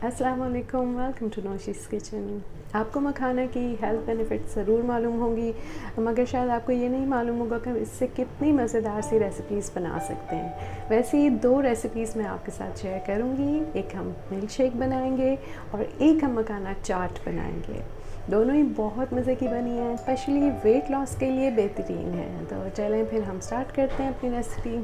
अस्सलाम वालेकुम, welcome to नूशिस kitchen. आपको मखाना की हेल्थ बेनिफिट ज़रूर मालूम होंगी, मगर शायद आपको ये नहीं मालूम होगा कि हम इससे कितनी मज़ेदार सी रेसिपीज़ बना सकते हैं। वैसे ही 2 रेसिपीज़ मैं आपके साथ शेयर करूँगी। एक हम मिल्क शेक बनाएंगे और एक हम मखाना चाट बनाएंगे। दोनों ही बहुत मज़े की बनी हैं, स्पेशली वेट लॉस के लिए बेहतरीन है। तो चलें फिर हम स्टार्ट करते हैं अपनी रेसिपी।